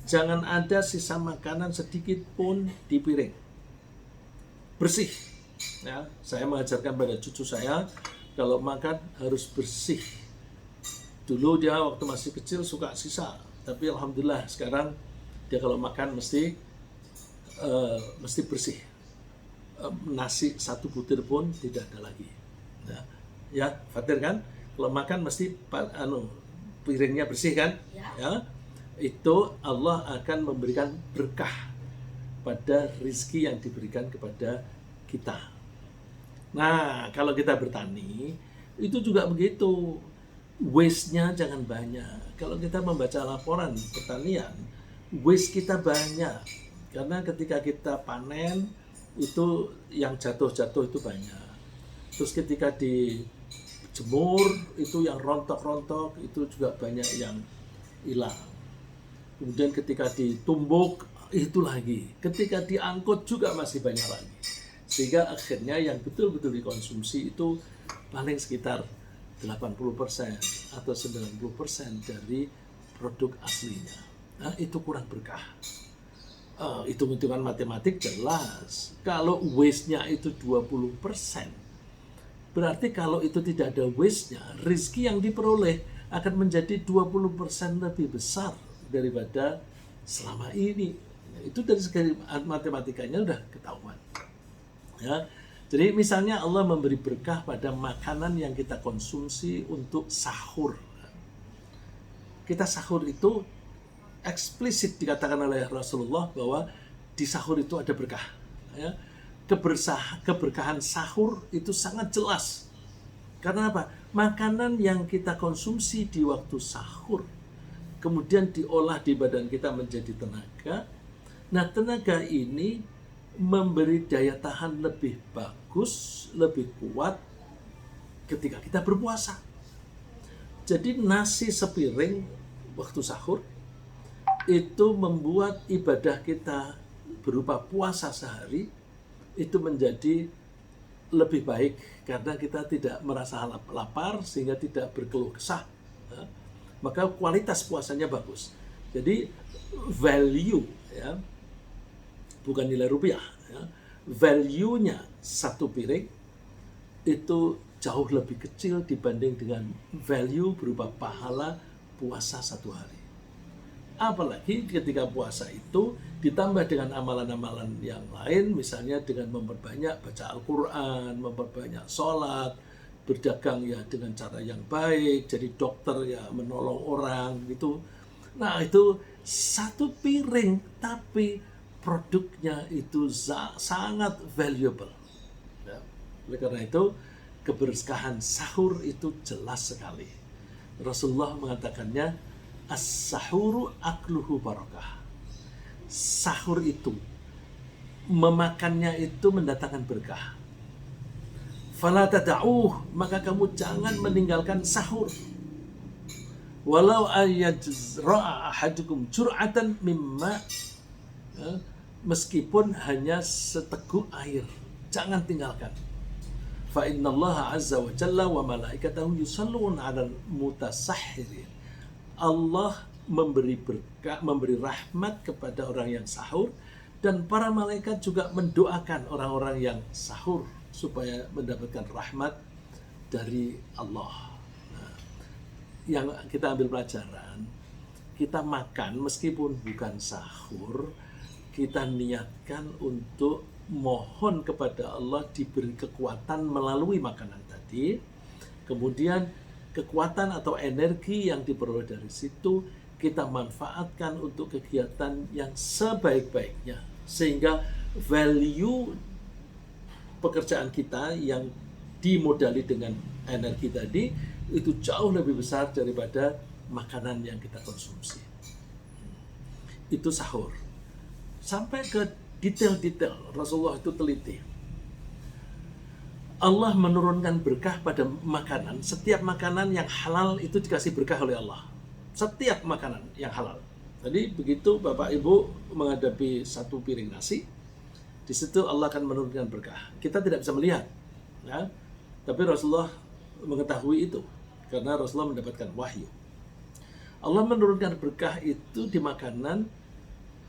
jangan ada sisa makanan sedikit pun di piring. Bersih. Ya, saya mengajarkan pada cucu saya, kalau makan harus bersih. Dulu dia waktu masih kecil suka sisa, tapi alhamdulillah sekarang dia kalau makan mesti bersih. Nasi satu butir pun tidak ada lagi. Nah, ya, Fatir kan? Kalau makan mesti piringnya bersih kan? Ya. Itu Allah akan memberikan berkah pada rezeki yang diberikan kepada kita. Nah, kalau kita bertani, itu juga begitu. Waste-nya jangan banyak. Kalau kita membaca laporan pertanian, waste kita banyak. Karena ketika kita panen, itu yang jatuh-jatuh itu banyak. Terus ketika dijemur itu yang rontok-rontok itu juga banyak yang hilang. Kemudian ketika ditumbuk itu lagi, ketika diangkut juga masih banyak lagi. Sehingga akhirnya yang betul-betul dikonsumsi itu paling sekitar 80% atau 90% dari produk aslinya. Nah, itu kurang berkah. Hitung-hitungan matematik jelas. Kalau waste-nya itu 20%, berarti kalau itu tidak ada waste-nya, rezeki yang diperoleh akan menjadi 20% lebih besar daripada selama ini. Itu dari segi matematikanya udah ketahuan. Ya. Jadi misalnya Allah memberi berkah pada makanan yang kita konsumsi untuk sahur. Kita sahur itu eksplisit dikatakan oleh Rasulullah bahwa di sahur itu ada berkah. Ya. Keberkahan sahur itu sangat jelas. Karena apa? Makanan yang kita konsumsi di waktu sahur kemudian diolah di badan kita menjadi tenaga. Nah, tenaga ini memberi daya tahan lebih bagus, lebih kuat ketika kita berpuasa. Jadi nasi sepiring waktu sahur itu membuat ibadah kita berupa puasa sehari itu menjadi lebih baik karena kita tidak merasa lapar sehingga tidak berkeluh kesah. Maka kualitas puasanya bagus. Jadi value, ya, bukan nilai rupiah, ya, value-nya satu piring itu jauh lebih kecil dibanding dengan value berupa pahala puasa satu hari. Apalagi ketika puasa itu ditambah dengan amalan-amalan yang lain, misalnya dengan memperbanyak baca Al-Quran, memperbanyak sholat, berdagang ya dengan cara yang baik, jadi dokter ya menolong orang gitu. Nah itu satu piring tapi produknya itu sangat valuable. Ya. Oleh karena itu keberkahan sahur itu jelas sekali. Rasulullah mengatakannya as-sahuru akluhu barakah. Sahur itu memakannya itu mendatangkan berkah. Fala tada'uh, maka kamu jangan meninggalkan sahur. Walau ayajra'a ahadukum jur'atan mimma, meskipun hanya seteguk air, jangan tinggalkan. Fa innallaha azza wa jalla wa malaikatahu yusalluna 'alal mutasahhirin. Allah memberi berkah, memberi rahmat kepada orang yang sahur, dan para malaikat juga mendoakan orang-orang yang sahur supaya mendapatkan rahmat dari Allah. Nah, yang kita ambil pelajaran, kita makan meskipun bukan sahur, kita niatkan untuk mohon kepada Allah diberi kekuatan melalui makanan tadi. Kemudian kekuatan atau energi yang diperoleh dari situ kita manfaatkan untuk kegiatan yang sebaik-baiknya, sehingga value pekerjaan kita yang dimodali dengan energi tadi itu jauh lebih besar daripada makanan yang kita konsumsi. Itu sahur. Sampai ke detail-detail, Rasulullah itu teliti. Allah menurunkan berkah pada makanan. Setiap makanan yang halal itu dikasih berkah oleh Allah. Setiap makanan yang halal. Jadi begitu Bapak Ibu menghadapi satu piring nasi, di situ Allah akan menurunkan berkah. Kita tidak bisa melihat, ya, tapi Rasulullah mengetahui itu karena Rasulullah mendapatkan wahyu. Allah menurunkan berkah itu di makanan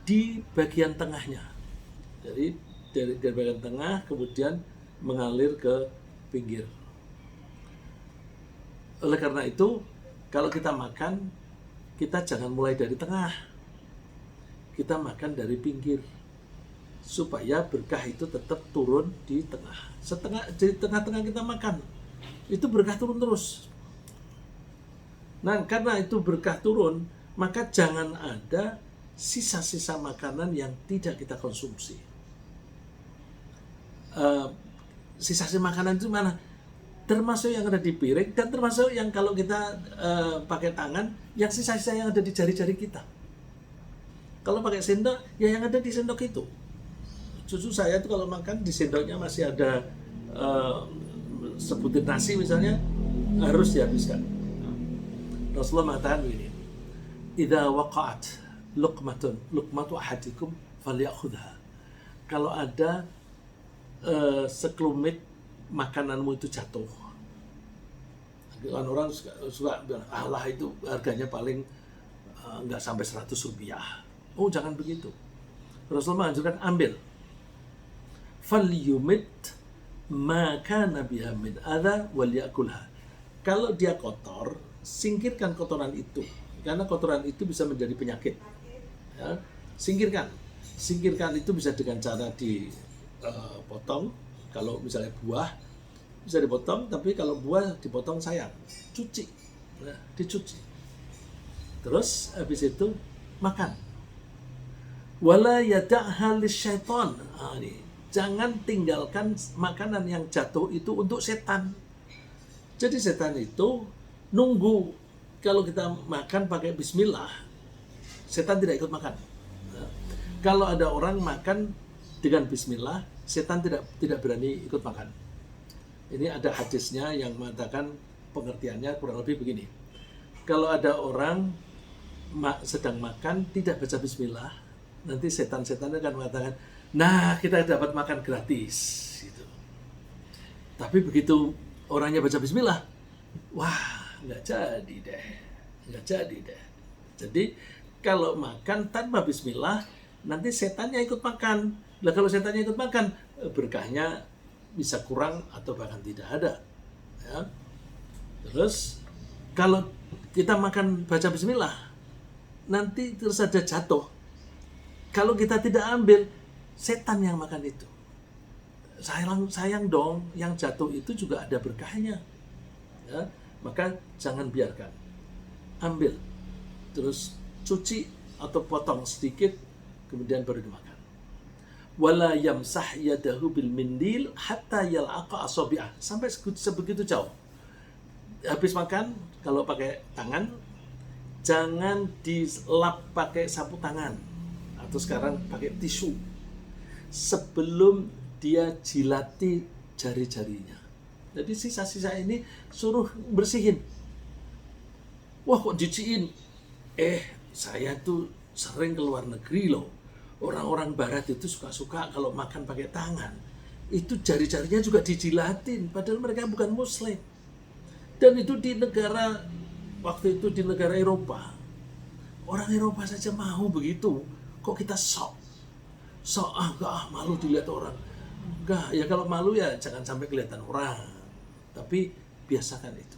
di bagian tengahnya. Jadi dari bagian tengah kemudian mengalir ke pinggir. Oleh karena itu, kalau kita makan, kita jangan mulai dari tengah. Kita makan dari pinggir. Supaya berkah itu tetap turun di tengah. Di tengah-tengah kita makan, itu berkah turun terus. Nah, karena itu berkah turun, maka jangan ada sisa-sisa makanan yang tidak kita konsumsi. Sisa-sisa makanan itu mana? Termasuk yang ada di piring dan termasuk yang kalau kita pakai tangan, yang sisa-sisa yang ada di jari-jari kita. Kalau pakai sendok, ya yang ada di sendok itu. Cucu saya itu kalau makan di sendoknya masih ada sebutir nasi misalnya, harus dihabiskan. Rasulullah mengatakan begini, idza waqa'at luqmatu ahadikum falyakhudha. Kalau ada sekelumit makananmu itu jatuh, kan orang suka bilang, Allah itu harganya paling nggak sampai 100 rupiah. Oh, jangan begitu. Rasulullah menganjurkan ambil. Falyumit ma kana biha min adza wal yakulha. Kalau dia kotor, singkirkan kotoran itu, karena kotoran itu bisa menjadi penyakit. Ya, singkirkan itu bisa dengan cara dipotong. Kalau misalnya buah bisa dipotong, tapi kalau buah dipotong sayang, cuci, nah, dicuci. Terus habis itu makan. Wala yada'ha lisyaitan. Jangan tinggalkan makanan yang jatuh itu untuk setan. Jadi setan itu nunggu kalau kita makan pakai bismillah, setan tidak ikut makan. Nah, kalau ada orang makan dengan bismillah, setan tidak berani ikut makan. Ini ada hadisnya yang mengatakan pengertiannya kurang lebih begini. Kalau ada orang sedang makan tidak baca bismillah, nanti setan-setan akan mengatakan, nah kita dapat makan gratis gitu. Tapi begitu orangnya baca bismillah, wah nggak jadi deh. Jadi kalau makan tanpa bismillah, nanti setannya ikut makan. Nah kalau setannya ikut makan, berkahnya bisa kurang atau bahkan tidak ada. Ya. Terus kalau kita makan baca bismillah, nanti terus ada jatuh. Kalau kita tidak ambil, setan yang makan itu. Sayang dong, yang jatuh itu juga ada berkahnya. Ya. Maka jangan biarkan. Ambil, terus cuci atau potong sedikit, kemudian baru dimakan. Wala yamsah yadahu bil mindil hatta yal'aqa asabi'ah. Sampai sebegitu jauh. Habis makan, kalau pakai tangan, jangan dilap pakai sapu tangan. Atau sekarang pakai tisu. Sebelum dia jilati jari-jarinya. Jadi sisa-sisa ini suruh bersihin. Wah kok jiciin? Saya tuh sering ke luar negeri loh. Orang-orang barat itu suka-suka kalau makan pakai tangan. Itu jari-jarinya juga dijilatin, padahal mereka bukan muslim. Dan itu di negara, waktu itu di negara Eropa. Orang Eropa saja mau begitu. Kok kita sok, enggak, malu dilihat orang. Enggak, ya kalau malu ya jangan sampai kelihatan orang. Tapi biasakan itu.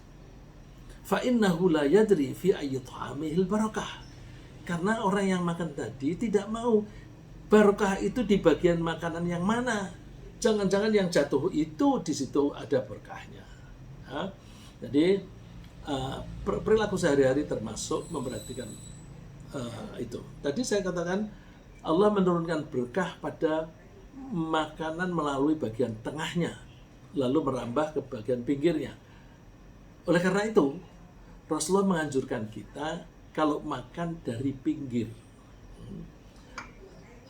Fa innahu la yadri fi ayyi ta'amihil barakah. Karena orang yang makan tadi tidak mau barokah itu di bagian makanan yang mana. Jangan-jangan yang jatuh itu di situ ada berkahnya. Ya. Jadi perilaku sehari-hari termasuk memperhatikan itu. Tadi saya katakan Allah menurunkan berkah pada makanan melalui bagian tengahnya, lalu merambah ke bagian pinggirnya. Oleh karena itu, Rasulullah menganjurkan kita kalau makan dari pinggir.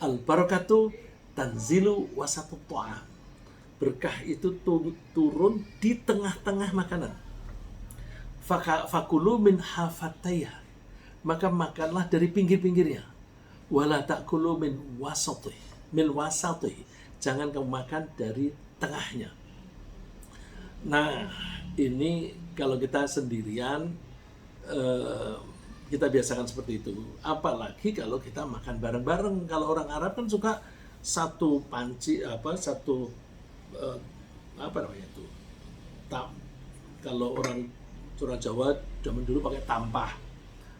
Al-barakatu tanzilu wasatu ta'am. Berkah itu turun di tengah-tengah makanan. Fakulu min hafatayha. Maka makanlah dari pinggir-pinggirnya. Wala ta'kulu min wasatih. Jangan kamu makan dari tengahnya. Nah, ini kalau kita sendirian, kita biasakan seperti itu. Apalagi kalau kita makan bareng-bareng. Kalau orang Arab kan suka satu panci, kalau orang Jawa zaman dulu pakai tampah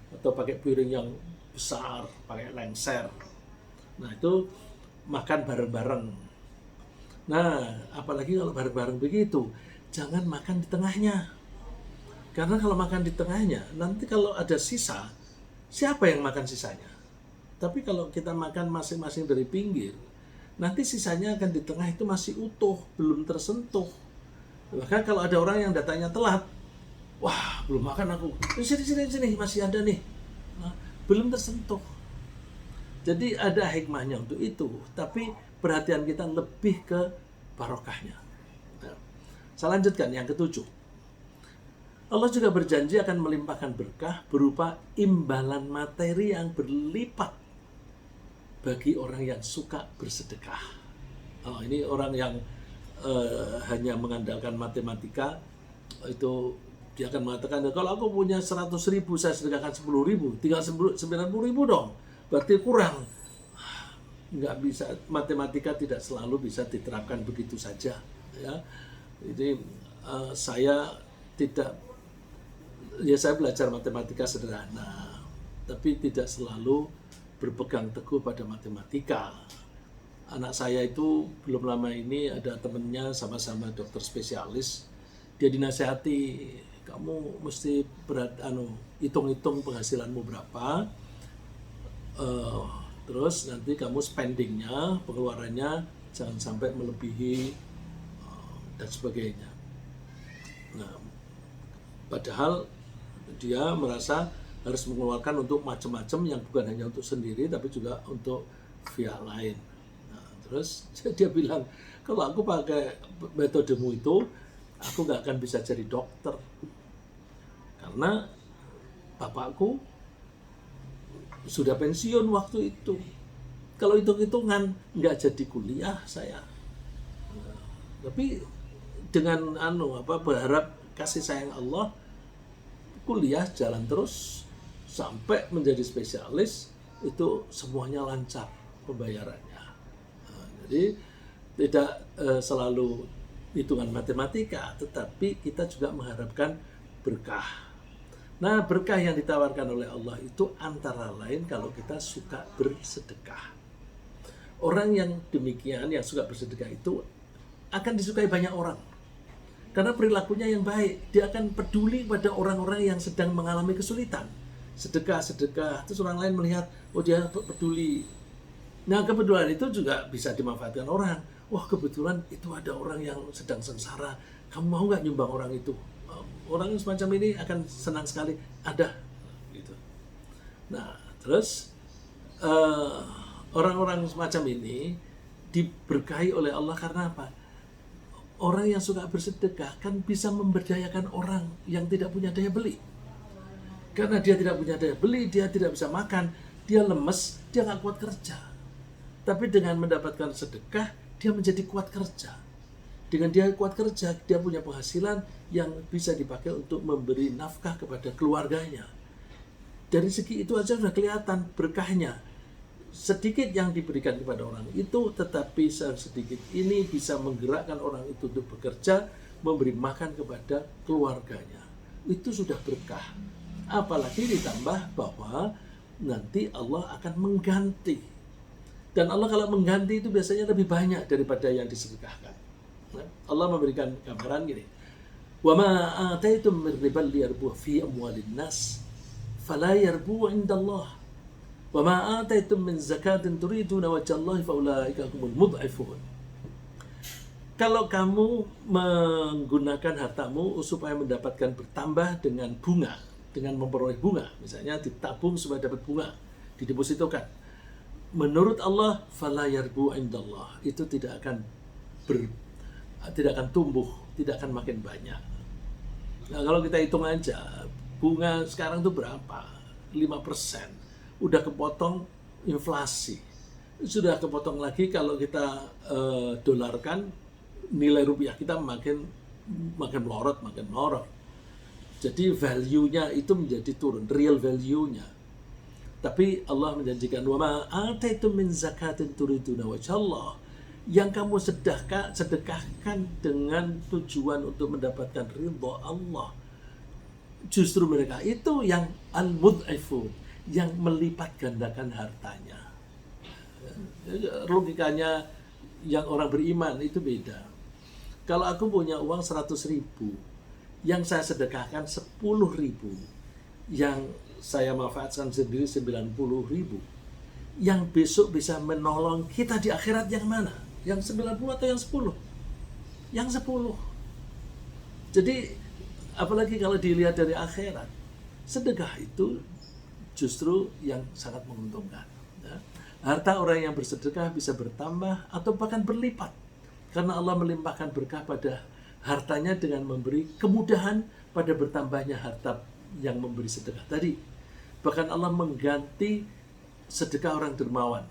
atau pakai piring yang besar, pakai lengser. Nah itu makan bareng-bareng. Nah apalagi kalau bareng-bareng begitu, jangan makan di tengahnya. Karena kalau makan di tengahnya, nanti kalau ada sisa, siapa yang makan sisanya? Tapi kalau kita makan masing-masing dari pinggir, nanti sisanya akan di tengah itu masih utuh, belum tersentuh. Bahkan kalau ada orang yang datangnya telat, wah belum makan aku, sini masih ada nih, nah, belum tersentuh. Jadi ada hikmahnya untuk itu, tapi perhatian kita lebih ke barokahnya. Nah, saya lanjutkan yang ketujuh. Allah juga berjanji akan melimpahkan berkah berupa imbalan materi yang berlipat bagi orang yang suka bersedekah. Oh, ini orang yang hanya mengandalkan matematika, itu dia akan mengatakan, kalau aku punya 100.000 saya sedekahkan 10.000, tinggal 90.000 dong, berarti kurang. Nggak bisa, matematika tidak selalu bisa diterapkan begitu saja, ya. Jadi saya belajar matematika sederhana, tapi tidak selalu berpegang teguh pada matematika. Anak saya itu belum lama ini ada temennya sama-sama dokter spesialis, dia dinasehati, kamu mesti hitung-hitung penghasilanmu berapa, terus nanti kamu spendingnya, pengeluarannya jangan sampai melebihi dan sebagainya. Nah, padahal dia merasa harus mengeluarkan untuk macam-macam yang bukan hanya untuk sendiri tapi juga untuk pihak lain. Nah, terus dia bilang, kalau aku pakai metodemu itu, aku nggak akan bisa jadi dokter karena bapakku sudah pensiun waktu itu. Kalau hitung-hitungan nggak jadi kuliah saya. Nah, tapi dengan berharap kasih sayang Allah, kuliah jalan terus sampai menjadi spesialis, itu semuanya lancar pembayarannya. Nah, jadi tidak selalu hitungan matematika, tetapi kita juga mengharapkan berkah. Nah, berkah yang ditawarkan oleh Allah itu antara lain kalau kita suka bersedekah. Orang yang demikian, yang suka bersedekah itu akan disukai banyak orang. Karena perilakunya yang baik, dia akan peduli pada orang-orang yang sedang mengalami kesulitan. Sedekah, terus orang lain melihat, oh dia peduli. Nah, kepedulian itu juga bisa dimanfaatkan orang. Wah, kebetulan itu ada orang yang sedang sengsara, kamu mau nggak nyumbang orang itu? Orang semacam ini akan senang sekali, ada gitu. Nah, terus orang-orang semacam ini diberkahi oleh Allah karena apa? Orang yang suka bersedekah kan bisa memberdayakan orang yang tidak punya daya beli. Karena dia tidak punya daya beli, dia tidak bisa makan, dia lemes, dia nggak kuat kerja. Tapi dengan mendapatkan sedekah, dia menjadi kuat kerja. Dengan dia kuat kerja, dia punya penghasilan yang bisa dipakai untuk memberi nafkah kepada keluarganya. Dari segi itu aja sudah kelihatan berkahnya. Sedikit yang diberikan kepada orang itu, tetapi sedikit ini bisa menggerakkan orang itu untuk bekerja, memberi makan kepada keluarganya. Itu sudah berkah. Apalagi ditambah bahwa nanti Allah akan mengganti. Dan Allah kalau mengganti itu biasanya lebih banyak daripada yang disedekahkan. Allah memberikan gambaran gini, wa ma ataitum min riban liyarbu fi amwalin nas fala yarbu 'inda Allah wa ma ataitum min zakatin turiduna wajhallahi fa ulaika humul mud'ifun. Kalau kamu menggunakan hartamu supaya mendapatkan bertambah dengan bunga, dengan memperoleh bunga, misalnya ditabung supaya dapat bunga, didepositokan, menurut Allah fala yarbu 'inda Allah, itu tidak akan tumbuh, tidak akan makin banyak. Nah, kalau kita hitung aja, bunga sekarang itu berapa? 5%. Udah kepotong inflasi. Sudah kepotong lagi kalau kita dolarkan, nilai rupiah kita makin melorot. Jadi value-nya itu menjadi turun, real value-nya. Tapi Allah menjanjikan, wa ma ataitum min zakatin turiduna wajhallah, yang kamu sedekahkan dengan tujuan untuk mendapatkan ridha Allah, justru mereka itu yang al-mud'ifun, yang melipat gandakan hartanya. Logikanya yang orang beriman itu beda. Kalau aku punya uang 100.000, yang saya sedekahkan 10.000, yang saya manfaatkan sendiri 90.000, yang besok bisa menolong kita di akhirat yang mana? Yang 90 atau yang 10? Yang 10. Jadi apalagi kalau dilihat dari akhirat, sedekah itu justru yang sangat menguntungkan. Ya. Harta orang yang bersedekah bisa bertambah atau bahkan berlipat. Karena Allah melimpahkan berkah pada hartanya dengan memberi kemudahan pada bertambahnya harta yang memberi sedekah tadi. Bahkan Allah mengganti sedekah orang dermawan.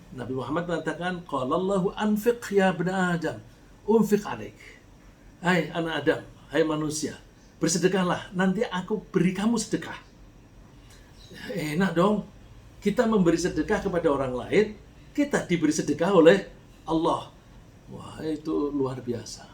Nabi Muhammad mengatakan, "Qalallahu anfiq ya ibn Adam, unfiq alaik." Hai anak Adam, hai manusia, bersedekahlah, nanti aku beri kamu sedekah. Enak dong, kita memberi sedekah kepada orang lain, kita diberi sedekah oleh Allah. Wah, itu luar biasa.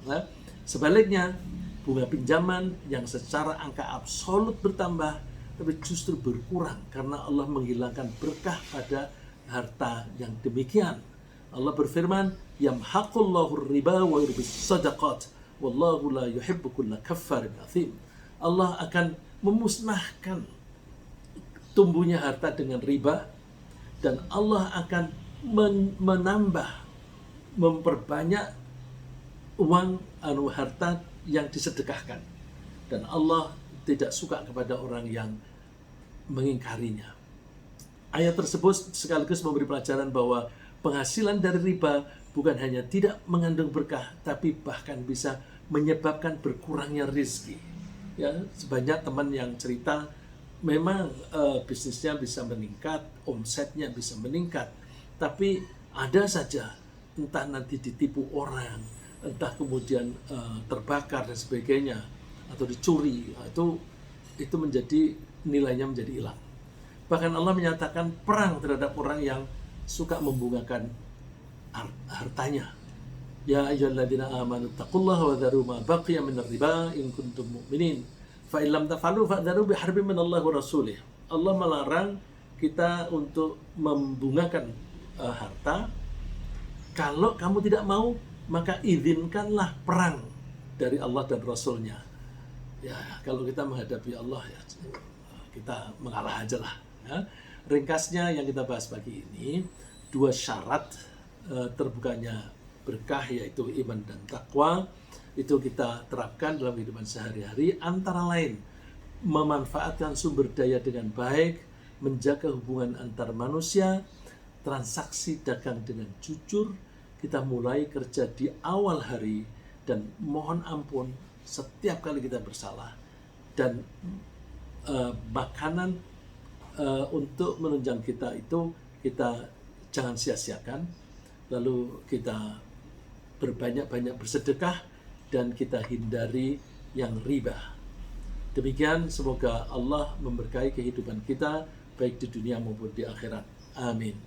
Nah, sebaliknya, bunga pinjaman yang secara angka absolut bertambah, tapi justru berkurang karena Allah menghilangkan berkah pada harta yang demikian. Allah berfirman, "Yamhaqullahu riba wa yurbis sadaqat, wallahu la yuhibbu kulla kaffarin athim." Allah akan memusnahkan tumbuhnya harta dengan riba, dan Allah akan menambah, memperbanyak uang harta yang disedekahkan, dan Allah tidak suka kepada orang yang mengingkarinya. Ayat tersebut sekaligus memberi pelajaran bahwa penghasilan dari riba bukan hanya tidak mengandung berkah, tapi bahkan bisa menyebabkan berkurangnya rezeki. Ya, sebanyak teman yang cerita, memang bisnisnya bisa meningkat, omsetnya bisa meningkat, tapi ada saja entah nanti ditipu orang, entah kemudian terbakar dan sebagainya, atau dicuri, itu menjadi nilainya menjadi hilang. Bahkan Allah menyatakan perang terhadap orang yang suka membungakan hartanya. Ya ayyuhalladzina amanu taqullaha wa dharu ma baqiya minar riba in kuntum mu'minin. Fa in lam taf'alu fa'dharu biharbin minallahi wa rasulih. Allah melarang kita untuk membungakan harta. Kalau kamu tidak mau, maka izinkanlah perang dari Allah dan Rasulnya. Ya, kalau kita menghadapi Allah, ya kita mengalah aja lah. Ya. Ringkasnya yang kita bahas pagi ini, 2 syarat terbukanya berkah, yaitu iman dan takwa, itu kita terapkan dalam kehidupan sehari-hari, antara lain memanfaatkan sumber daya dengan baik, menjaga hubungan antar manusia, transaksi dagang dengan jujur, kita mulai kerja di awal hari, dan mohon ampun setiap kali kita bersalah, dan makanan untuk menunjang kita itu kita jangan sia-siakan, lalu kita berbanyak-banyak bersedekah, dan kita hindari yang riba. Demikian, semoga Allah memberkahi kehidupan kita baik di dunia maupun di akhirat. Amin.